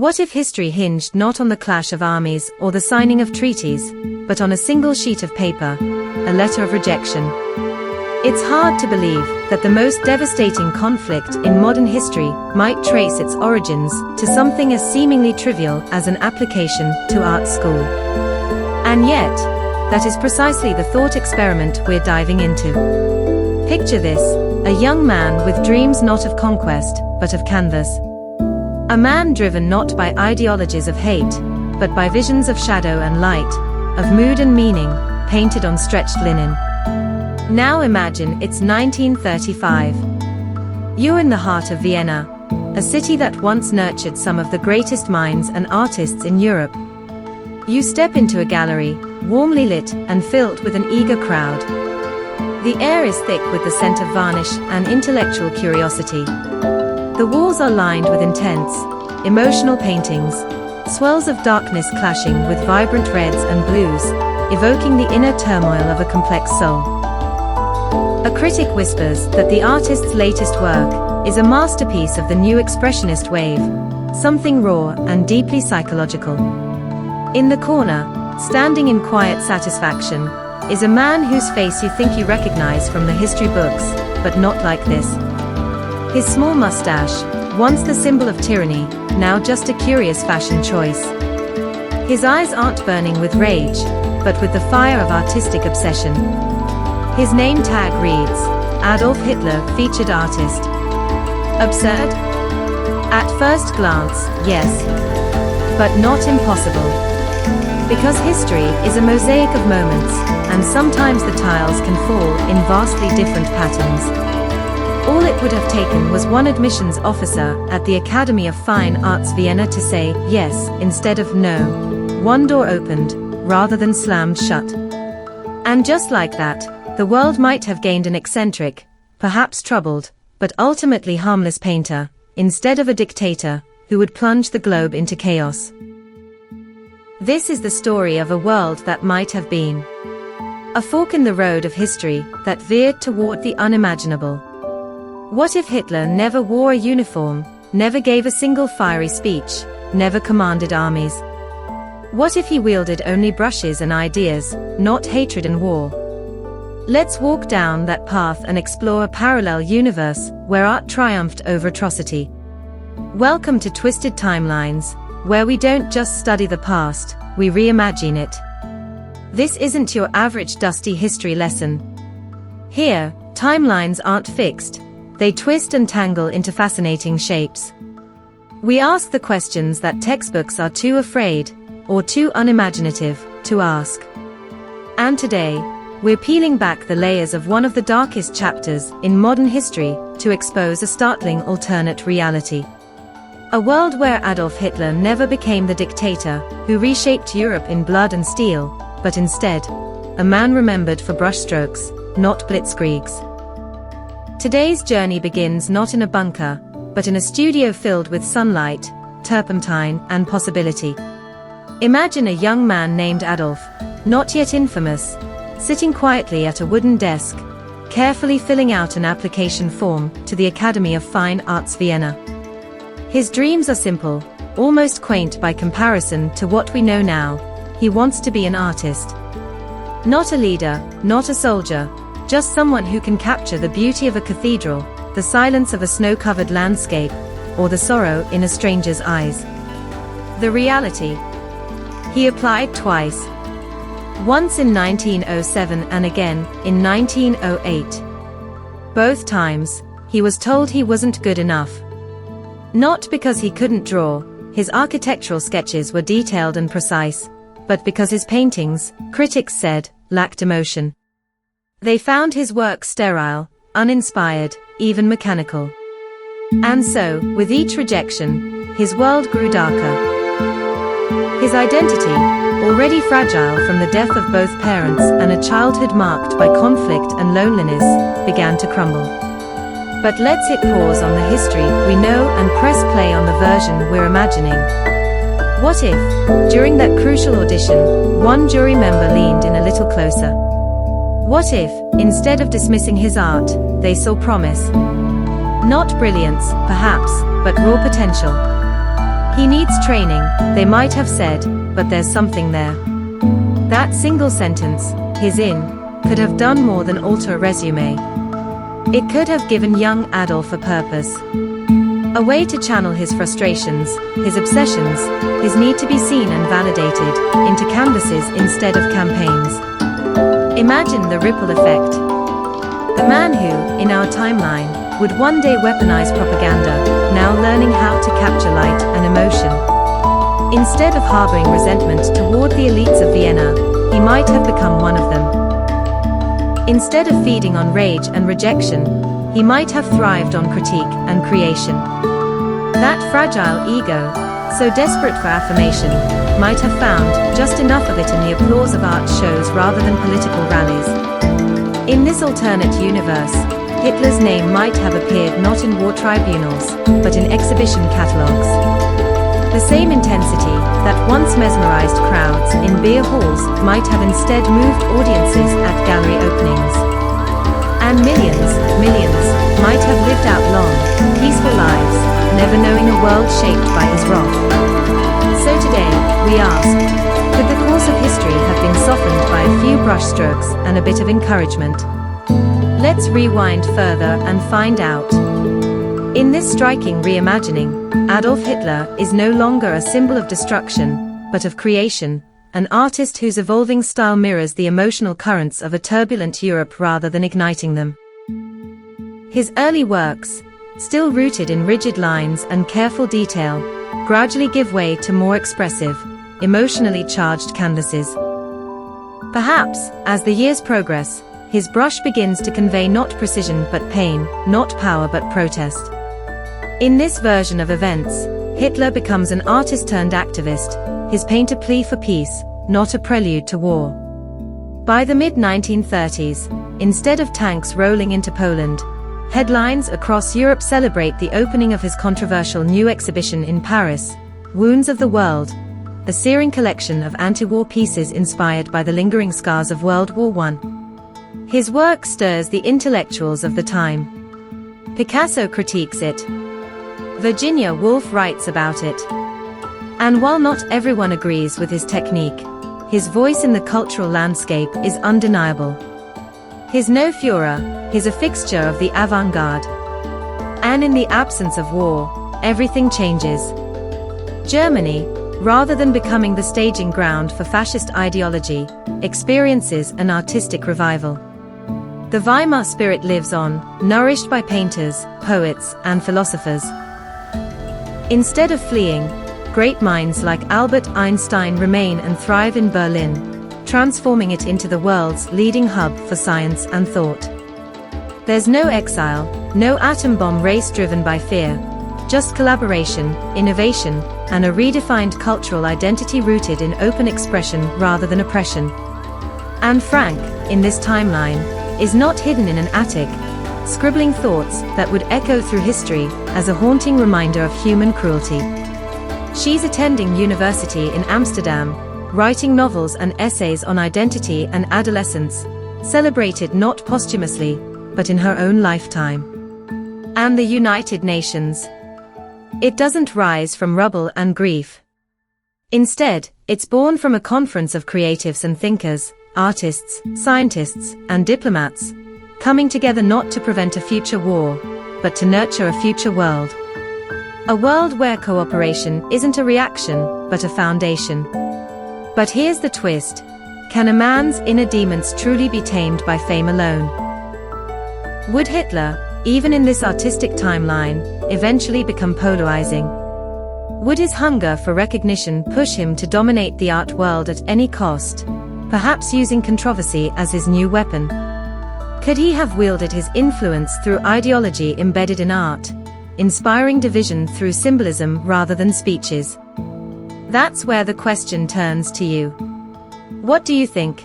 What if history hinged not on the clash of armies or the signing of treaties, but on a single sheet of paper, a letter of rejection? It's hard to believe that the most devastating conflict in modern history might trace its origins to something as seemingly trivial as an application to art school. And yet, that is precisely the thought experiment we're diving into. Picture this, a young man with dreams not of conquest, but of canvas. A man driven not by ideologies of hate, but by visions of shadow and light, of mood and meaning, painted on stretched linen. Now imagine it's 1935. You're in the heart of Vienna, a city that once nurtured some of the greatest minds and artists in Europe. You step into a gallery, warmly lit and filled with an eager crowd. The air is thick with the scent of varnish and intellectual curiosity. The walls are lined with intense, emotional paintings, swirls of darkness clashing with vibrant reds and blues, evoking the inner turmoil of a complex soul. A critic whispers that the artist's latest work is a masterpiece of the new expressionist wave, something raw and deeply psychological. In the corner, standing in quiet satisfaction, is a man whose face you think you recognize from the history books, but not like this. His small mustache, once the symbol of tyranny, now just a curious fashion choice. His eyes aren't burning with rage, but with the fire of artistic obsession. His name tag reads, Adolf Hitler, featured artist. Absurd? At first glance, yes. But not impossible. Because history is a mosaic of moments, and sometimes the tiles can fall in vastly different patterns. All it would have taken was one admissions officer at the Academy of Fine Arts Vienna to say yes instead of no. One door opened, rather than slammed shut. And just like that, the world might have gained an eccentric, perhaps troubled, but ultimately harmless painter, instead of a dictator, who would plunge the globe into chaos. This is the story of a world that might have been. A fork in the road of history that veered toward the unimaginable. What if Hitler never wore a uniform, never gave a single fiery speech, never commanded armies? What if he wielded only brushes and ideas, not hatred and war? Let's walk down that path and explore a parallel universe where art triumphed over atrocity. Welcome to Twisted Timelines, where we don't just study the past, we reimagine it. This isn't your average dusty history lesson. Here, timelines aren't fixed. They twist and tangle into fascinating shapes. We ask the questions that textbooks are too afraid, or too unimaginative, to ask. And today, we're peeling back the layers of one of the darkest chapters in modern history to expose a startling alternate reality. A world where Adolf Hitler never became the dictator who reshaped Europe in blood and steel, but instead, a man remembered for brushstrokes, not blitzkriegs. Today's journey begins not in a bunker, but in a studio filled with sunlight, turpentine, and possibility. Imagine a young man named Adolf, not yet infamous, sitting quietly at a wooden desk, carefully filling out an application form to the Academy of Fine Arts Vienna. His dreams are simple, almost quaint by comparison to what we know now. He wants to be an artist. Not a leader, not a soldier, just someone who can capture the beauty of a cathedral, the silence of a snow-covered landscape, or the sorrow in a stranger's eyes. The reality? He applied twice. Once in 1907 and again in 1908. Both times, he was told he wasn't good enough. Not because he couldn't draw, his architectural sketches were detailed and precise, but because his paintings, critics said, lacked emotion. They found his work sterile, uninspired, even mechanical. And so, with each rejection, his world grew darker. His identity, already fragile from the death of both parents and a childhood marked by conflict and loneliness, began to crumble. But let's hit pause on the history we know and press play on the version we're imagining. What if, during that crucial audition, one jury member leaned in a little closer? What if, instead of dismissing his art, they saw promise? Not brilliance, perhaps, but raw potential. He needs training, they might have said, but there's something there. That single sentence, his in, could have done more than alter a resume. It could have given young Adolf a purpose. A way to channel his frustrations, his obsessions, his need to be seen and validated, into canvases instead of campaigns. Imagine the ripple effect. The man who, in our timeline, would one day weaponize propaganda, now learning how to capture light and emotion. Instead of harboring resentment toward the elites of Vienna, he might have become one of them. Instead of feeding on rage and rejection, he might have thrived on critique and creation. That fragile ego, so desperate for affirmation, might have found just enough of it in the applause of art shows rather than political rallies. In this alternate universe, Hitler's name might have appeared not in war tribunals, but in exhibition catalogues. The same intensity that once mesmerized crowds in beer halls might have instead moved audiences at gallery openings. And millions might have lived out long, peaceful lives, never knowing a world shaped by his wrath. So today, we ask, could the course of history have been softened by a few brushstrokes and a bit of encouragement? Let's rewind further and find out. In this striking reimagining, Adolf Hitler is no longer a symbol of destruction, but of creation, an artist whose evolving style mirrors the emotional currents of a turbulent Europe rather than igniting them. His early works, still rooted in rigid lines and careful detail, gradually give way to more expressive, emotionally charged canvases. Perhaps, as the years progress, his brush begins to convey not precision but pain, not power but protest. In this version of events, Hitler becomes an artist turned activist, his paint a plea for peace, not a prelude to war. By the mid-1930s, instead of tanks rolling into Poland, headlines across Europe celebrate the opening of his controversial new exhibition in Paris, Wounds of the World, a searing collection of anti-war pieces inspired by the lingering scars of World War I. His work stirs the intellectuals of the time. Picasso critiques it. Virginia Woolf writes about it. And while not everyone agrees with his technique, his voice in the cultural landscape is undeniable. His no furor is a fixture of the avant-garde. And in the absence of war, everything changes. Germany, rather than becoming the staging ground for fascist ideology, experiences an artistic revival. The Weimar spirit lives on, nourished by painters, poets, and philosophers. Instead of fleeing, great minds like Albert Einstein remain and thrive in Berlin, transforming it into the world's leading hub for science and thought. There's no exile, no atom bomb race driven by fear, just collaboration, innovation, and a redefined cultural identity rooted in open expression rather than oppression. Anne Frank, in this timeline, is not hidden in an attic, scribbling thoughts that would echo through history as a haunting reminder of human cruelty. She's attending university in Amsterdam, writing novels and essays on identity and adolescence, celebrated not posthumously, but in her own lifetime. And the United Nations. It doesn't rise from rubble and grief. Instead, it's born from a conference of creatives and thinkers, artists, scientists, and diplomats, coming together not to prevent a future war, but to nurture a future world. A world where cooperation isn't a reaction, but a foundation. But here's the twist. Can a man's inner demons truly be tamed by fame alone? Would Hitler, even in this artistic timeline, eventually become polarizing? Would his hunger for recognition push him to dominate the art world at any cost, perhaps using controversy as his new weapon? Could he have wielded his influence through ideology embedded in art, inspiring division through symbolism rather than speeches? That's where the question turns to you. What do you think?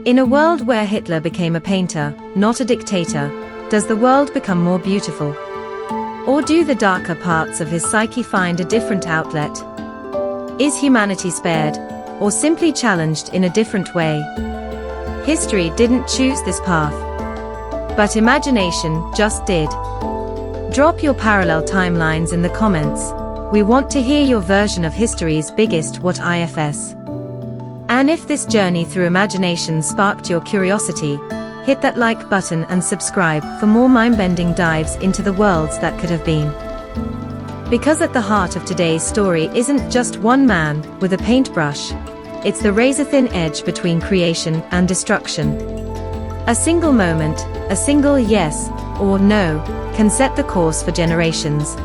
In a world where Hitler became a painter, not a dictator, does the world become more beautiful? Or do the darker parts of his psyche find a different outlet? Is humanity spared, or simply challenged in a different way? History didn't choose this path, but imagination just did. Drop your parallel timelines in the comments. We want to hear your version of history's biggest what ifs. And if this journey through imagination sparked your curiosity, hit that like button and subscribe for more mind-bending dives into the worlds that could have been. Because at the heart of today's story isn't just one man with a paintbrush, it's the razor-thin edge between creation and destruction. A single moment, a single yes or no, can set the course for generations.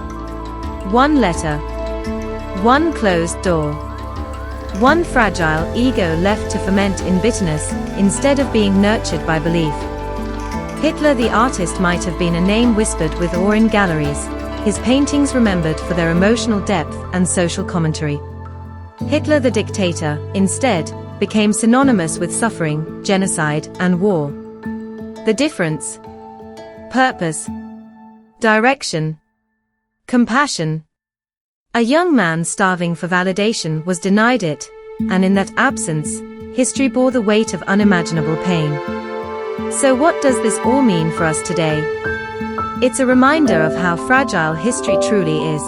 One letter, one closed door, one fragile ego left to ferment in bitterness instead of being nurtured by belief. Hitler the artist might have been a name whispered with awe in galleries, his paintings remembered for their emotional depth and social commentary. Hitler the dictator, instead, became synonymous with suffering, genocide, and war. The difference? Purpose, direction, compassion. A young man starving for validation was denied it, and in that absence, history bore the weight of unimaginable pain. So what does this all mean for us today? It's a reminder of how fragile history truly is.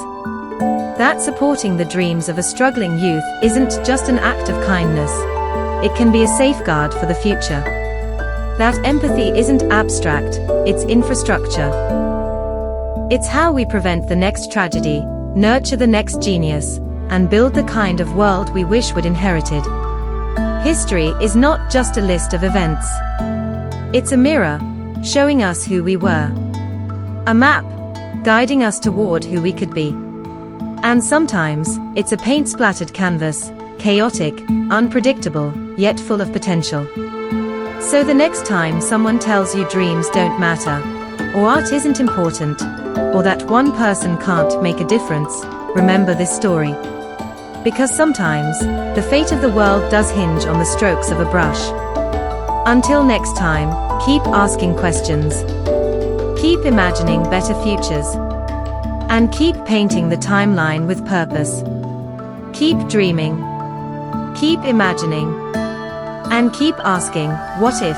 That supporting the dreams of a struggling youth isn't just an act of kindness. It can be a safeguard for the future. That empathy isn't abstract, it's infrastructure. It's how we prevent the next tragedy, nurture the next genius, and build the kind of world we wish we'd inherited. History is not just a list of events. It's a mirror, showing us who we were. A map, guiding us toward who we could be. And sometimes, it's a paint-splattered canvas, chaotic, unpredictable, yet full of potential. So the next time someone tells you dreams don't matter, or art isn't important, or that one person can't make a difference, remember this story. Because sometimes, the fate of the world does hinge on the strokes of a brush. Until next time, keep asking questions. Keep imagining better futures. And keep painting the timeline with purpose. Keep dreaming. Keep imagining. And keep asking, what if?